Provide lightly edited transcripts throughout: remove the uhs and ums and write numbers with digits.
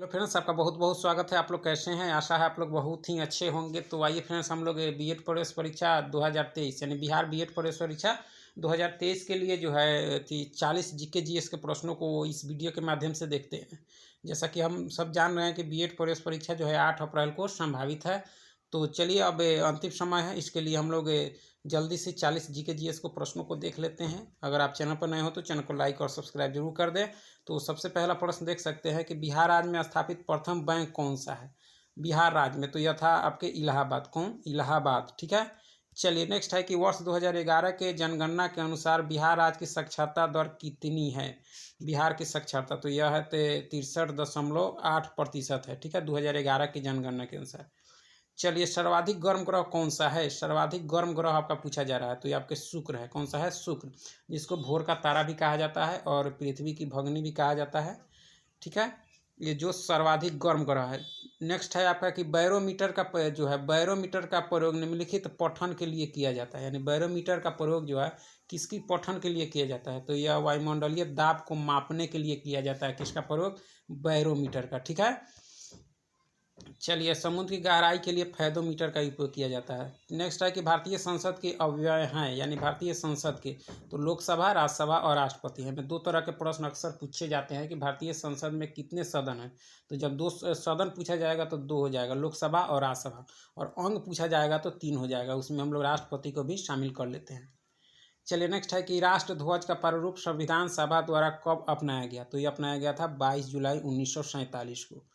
Hello friends, आपका बहुत बहुत स्वागत है। आप लोग कैसे हैं? आशा है आप लोग बहुत ही अच्छे होंगे। तो आइए फ्रेंड्स, हम लोग बीएड प्रवेश परीक्षा 2023 यानी बिहार बीएड प्रवेश परीक्षा 2023 के लिए जो है 40 जीके जीएस के प्रश्नों को इस वीडियो के माध्यम से देखते हैं। जैसा कि हम सब जान रहे हैं कि बीएड प्रवेश परीक्षा जो है 8 अप्रैल को संभावित है। तो चलिए, अब अंतिम समय है, इसके लिए हम लोग जल्दी से 40 जीके जीएस को प्रश्नों को देख लेते हैं। अगर आप चैनल पर नए हो तो चैनल को लाइक और सब्सक्राइब जरूर कर दें। तो सबसे पहला प्रश्न देख सकते हैं कि बिहार राज्य में स्थापित प्रथम बैंक कौन सा है। बिहार राज्य में तो यह था आपके इलाहाबाद। कौन? इलाहाबाद। ठीक है। चलिए, नेक्स्ट है कि वर्ष 2011 के जनगणना के अनुसार बिहार राज्य की साक्षरता दर कितनी है। बिहार की साक्षरता तो यह है 63.8% है। ठीक है, 2011 की जनगणना के अनुसार। चलिए, सर्वाधिक गर्म ग्रह कौन सा है। सर्वाधिक गर्म ग्रह आपका पूछा जा रहा है, तो ये आपके शुक्र है। कौन सा है? शुक्र, जिसको भोर का तारा भी कहा जाता है और पृथ्वी की भगनी भी कहा जाता है। ठीक है, ये जो सर्वाधिक गर्म ग्रह है। नेक्स्ट है आपका कि बैरोमीटर का जो है बैरोमीटर का प्रयोग निम्नलिखित पठन के लिए किया जाता है। यानी बैरोमीटर का प्रयोग जो है किसकी पठन के लिए किया जाता है, तो यह वायुमंडलीय दाब को मापने के लिए किया जाता है। किसका प्रयोग? बैरोमीटर का। ठीक है। चलिए, समुद्र की गहराई के लिए फैदोमीटर का उपयोग किया जाता है। नेक्स्ट है कि भारतीय संसद के अव्यय हैं, यानी भारतीय संसद के तो लोकसभा, राज्यसभा और राष्ट्रपति हैं। दो तरह के प्रश्न अक्सर पूछे जाते हैं कि भारतीय संसद में कितने सदन हैं। तो जब दो सदन पूछा जाएगा तो दो हो जाएगा, लोकसभा और राज्यसभा। और अंग पूछा जाएगा तो तीन हो जाएगा, उसमें हम लोग राष्ट्रपति को भी शामिल कर लेते हैं। चलिए, नेक्स्ट है कि राष्ट्र ध्वज का प्रारूप संविधान सभा द्वारा कब अपनाया गया, तो ये अपनाया गया था 22 जुलाई 1947 को।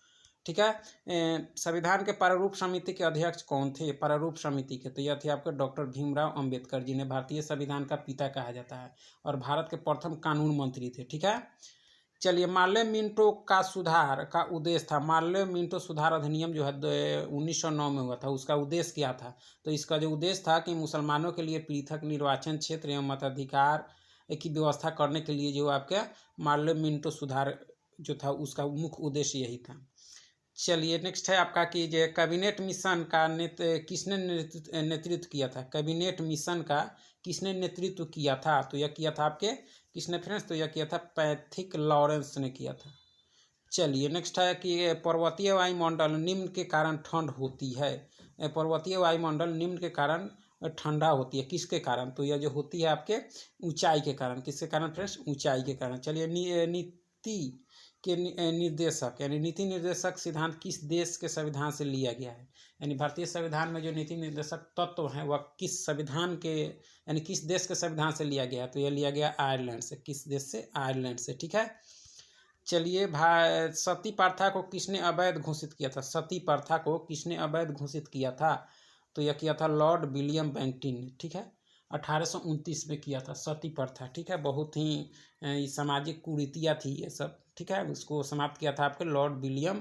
ठीक है। संविधान के प्रारूप समिति के अध्यक्ष कौन थे? प्रारूप समिति के तो यह थे आपके डॉक्टर भीमराव अंबेडकर, जिन्हें भारतीय संविधान का पिता कहा जाता है और भारत के प्रथम कानून मंत्री थे। ठीक है। चलिए, मार्ले मिंटो का सुधार का उद्देश्य था। मार्ले मिंटो सुधार अधिनियम जो है 1909 में हुआ था, उसका उद्देश्य क्या था? तो इसका जो उद्देश्य था कि मुसलमानों के लिए पृथक निर्वाचन क्षेत्र एवं मताधिकार की व्यवस्था करने के लिए जो आपके मार्ले मिंटो सुधार जो था, उसका मुख्य उद्देश्य यही था। चलिए, नेक्स्ट है आपका कि जो कैबिनेट मिशन का किसने नेतृत्व किया था। कैबिनेट मिशन का किसने नेतृत्व किया था, तो यह किया था आपके किसने फ्रेंड्स, तो यह किया था पैथिक लॉरेंस ने किया था। चलिए, नेक्स्ट है कि पर्वतीय वायुमंडल निम्न के कारण ठंड होती है। पर्वतीय वायुमंडल निम्न के कारण ठंडा होती है। किसके कारण? तो यह जो होती है आपके ऊंचाई के कारण। किसके कारण फ्रेंड्स? ऊंचाई के कारण। चलिए, नीति के निर्देशक यानी नीति निर्देशक सिद्धांत किस देश के संविधान से लिया गया है। यानी भारतीय संविधान में जो नीति निर्देशक तत्व हैं वह किस संविधान के यानी किस देश के संविधान से लिया गया है, तो यह लिया गया आयरलैंड से। किस देश से? आयरलैंड से। ठीक है। चलिए, सती प्रथा को किसने अवैध घोषित किया था। सती प्रथा को किसने अवैध घोषित किया था, तो यह किया था लॉर्ड विलियम बेंटिंक ने। ठीक है, 1829 में किया था सती प्रथा। ठीक है, बहुत ही सामाजिक कुरीतियाँ थी ये सब। ठीक है, उसको समाप्त किया था आपके लॉर्ड विलियम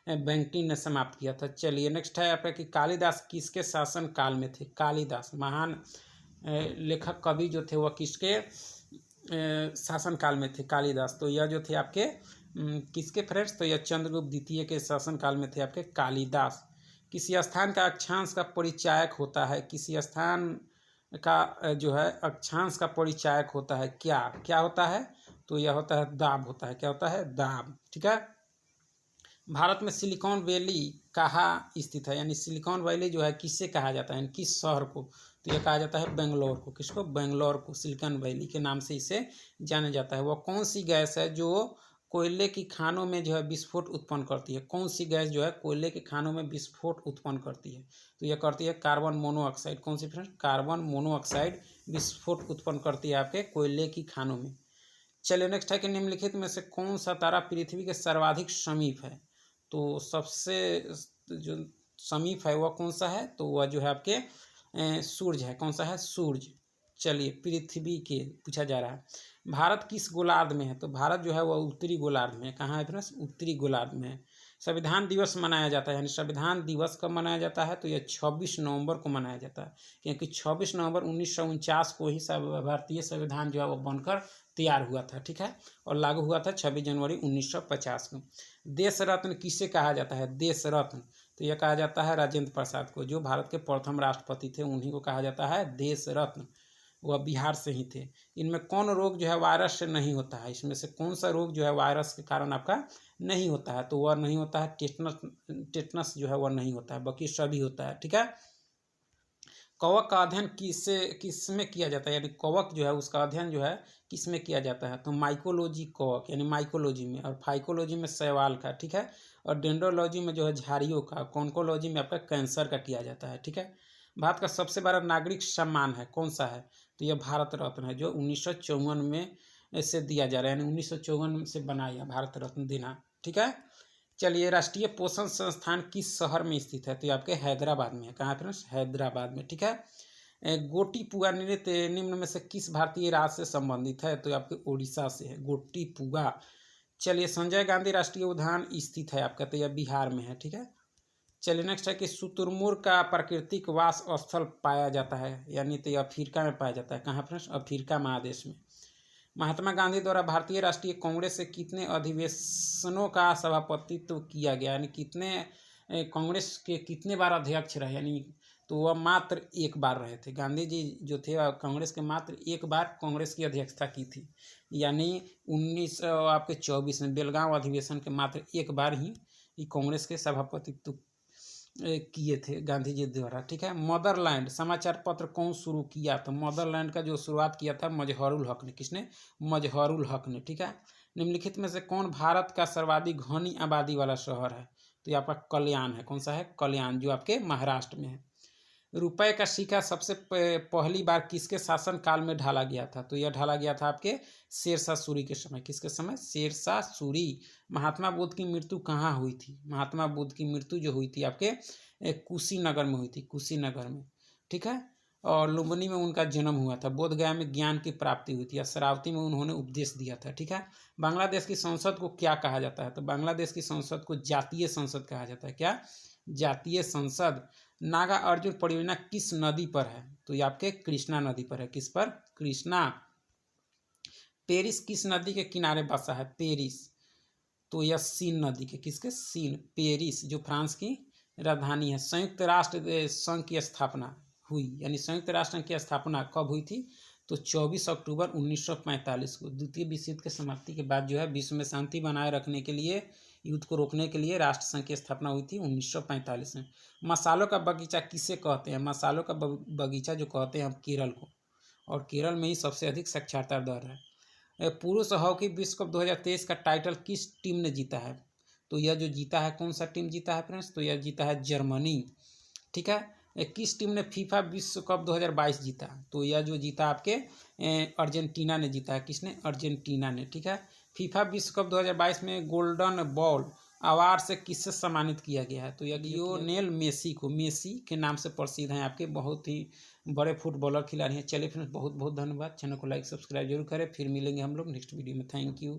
बेंटिंक ने समाप्त किया था। चलिए, नेक्स्ट है आपका कि कालिदास किसके शासन काल में थे। कालिदास महान लेखक कवि जो थे वह किसके शासन काल में थे। कालिदास तो यह जो थे आपके किसके फ्रेंड्स, तो यह चंद्रगुप्त द्वितीय के शासन काल में थे आपके कालिदास। किसी स्थान का अक्षांश का परिचायक होता है। किसी स्थान का जो है अक्षांश का परिचायक होता है। क्या क्या होता है, तो यह होता है दाब होता है। क्या होता है? दाब। ठीक है। भारत में सिलिकॉन वैली कहाँ स्थित है, यानी सिलिकॉन वैली जो है किससे कहा जाता है, यानी किस शहर को, तो यह कहा जाता है बेंगलोर को। किसको? बेंगलोर को सिलिकॉन वैली के नाम से इसे जाना जाता है। वह कौन सी गैस है जो कोयले की खानों में जो है विस्फोट उत्पन्न करती है। कौन सी गैस जो है कोयले की खानों में विस्फोट उत्पन्न करती है, तो यह करती है कार्बन मोनोऑक्साइड। कौन सी फ्रेंड? कार्बन मोनोऑक्साइड विस्फोट उत्पन्न करती है आपके कोयले की खानों में। चलिए, नेक्स्ट है कि निम्नलिखित में से कौन सा तारा पृथ्वी के सर्वाधिक समीप है, तो सबसे जो समीप है वह कौन सा है, तो वह जो है आपके सूर्य है। कौन सा है? सूर्य। चलिए, पृथ्वी के पूछा जा रहा है। भारत किस गोलार्ध में है, तो भारत जो है वह उत्तरी गोलार्ध में है। कहाँ है फ्रेंड्स? उत्तरी गोलार्ध में है। संविधान दिवस मनाया जाता है, यानी संविधान दिवस कब मनाया जाता है, तो यह 26 नवंबर को मनाया जाता है, क्योंकि 26 नवंबर 1949 को ही भारतीय संविधान जो है वह बनकर तैयार हुआ था। ठीक है, और लागू हुआ था 26 जनवरी 1950 को। देश रत्न किसे कहा जाता है? देश रत्न तो यह कहा जाता है राजेंद्र प्रसाद को, जो भारत के प्रथम राष्ट्रपति थे, उन्हीं को कहा जाता है देश रत्न। वह बिहार से ही थे। इनमें कौन रोग जो है वायरस से नहीं होता है, इसमें से कौन सा रोग जो है वायरस के कारण आपका नहीं होता है, तो वह नहीं होता है टेटनस। टेटनस जो है वह नहीं होता है, बाकी सभी होता है। ठीक है। कवक का अध्ययन किसमें किया जाता है, यानी कवक जो है उसका अध्ययन जो है किसमें किया जाता है, तो माइकोलॉजी कवक यानी माइकोलॉजी में, और फाइकोलॉजी में शैवाल का। ठीक है। और डेंड्रोलॉजी में जो है झाड़ियों का, कॉन्कोलॉजी में आपका कैंसर का किया जाता है। ठीक है। भारत का सबसे बड़ा नागरिक सम्मान है कौन सा है, तो यह भारत रत्न है, जो 1954 में से दिया जा रहा है, यानी 1954 से बनाया भारत रत्न देना। ठीक है। चलिए, राष्ट्रीय पोषण संस्थान किस शहर में स्थित है, तो ये आपके हैदराबाद में है। कहाँ है फ्रेंड्स, हैदराबाद में। ठीक है। गोटीपुआ नृत्य निम्न में से किस भारतीय राज्य से संबंधित है, तो ये आपके उड़ीसा से है गोटीपुआ। चलिए, संजय गांधी राष्ट्रीय उद्यान स्थित है आपका, तो यह बिहार में है। ठीक है। चलिए, नेक्स्ट है कि शुतुरमुर्ग का प्राकृतिक वास स्थल पाया जाता है, यानी तो यह अफ्रीका में पाया जाता है। कहाँ फ्रेंड्स, अफ्रीका महादेश में। महात्मा गांधी द्वारा भारतीय राष्ट्रीय कांग्रेस से कितने अधिवेशनों का सभापतित्व किया गया, यानी कितने कांग्रेस के कितने बार अध्यक्ष रहे, यानी तो वह मात्र एक बार रहे थे। गांधी जी जो थे कांग्रेस के मात्र एक बार कांग्रेस की अध्यक्षता की थी, यानी 1924 में बेलगांव अधिवेशन के मात्र एक बार ही कांग्रेस के सभापतित्व किए थे गांधी जी द्वारा। ठीक है। मदरलैंड समाचार पत्र कौन शुरू किया, तो मदरलैंड का जो शुरुआत किया था मजहरुल हक ने। किसने, मजहरुल हक ने। ठीक है। निम्नलिखित में से कौन भारत का सर्वाधिक घनी आबादी वाला शहर है, तो ये आपका कल्याण है। कौन सा है, कल्याण, जो आपके महाराष्ट्र में है। रुपए का सिक्का सबसे पहली बार किसके शासन काल में ढाला गया था, तो यह ढाला गया था आपके शेरशाह सूरी के समय। किसके समय, शेरशाह सूरी। महात्मा बुद्ध की मृत्यु कहाँ हुई थी, महात्मा बुद्ध की मृत्यु जो हुई थी आपके कुशीनगर में हुई थी, कुशीनगर में। ठीक है। और लुम्बिनी में उनका जन्म हुआ था। बोधगया में ज्ञान की प्राप्ति हुई थी। शरावती में उन्होंने उपदेश दिया था। ठीक है। बांग्लादेश की संसद को क्या कहा जाता है, तो बांग्लादेश की संसद को जातीय संसद कहा जाता है। क्या, जातीय संसद। नागा अर्जुन परियोजना किस नदी पर है, तो ये आपके कृष्णा नदी पर है। किस पर, कृष्णा। पेरिस किस नदी के किनारे बसा है, पेरिस, तो यह सीन नदी के, किसके, सीन। पेरिस जो फ्रांस की राजधानी है। संयुक्त राष्ट्र संघ की स्थापना हुई, यानी संयुक्त राष्ट्र संघ की स्थापना कब हुई थी, तो 24 अक्टूबर 1945 को। द्वितीय विश्व युद्ध की समाप्ति के बाद जो है विश्व में शांति बनाए रखने के लिए, युद्ध को रोकने के लिए राष्ट्र संघ की स्थापना हुई थी 1945 में। मसालों का बगीचा किसे कहते हैं, मसालों का बगीचा जो कहते हैं हम केरल को, और केरल में ही सबसे अधिक साक्षरता दर है। पुरुष हॉकी विश्व कप 2023 का टाइटल किस टीम ने जीता है, तो यह जो जीता है, कौन सा टीम जीता है फ्रेंड्स, तो यह जीता है जर्मनी। ठीक है। किस टीम ने फीफा विश्व कप 2022 जीता, तो यह जो जीता आपके अर्जेंटीना ने जीता है। किसने, अर्जेंटीना ने। ठीक है। फीफा विश्व कप 2022 में गोल्डन बॉल अवार्ड से किससे सम्मानित किया गया है, तो यह लियोनेल मेसी को, मेसी के नाम से प्रसिद्ध हैं आपके, बहुत ही बड़े फुटबॉलर खिलाड़ी हैं। चलिए फ्रेंड्स, बहुत बहुत धन्यवाद। चैनल को लाइक सब्सक्राइब जरूर करें। फिर मिलेंगे हम लोग नेक्स्ट वीडियो में। Thank you.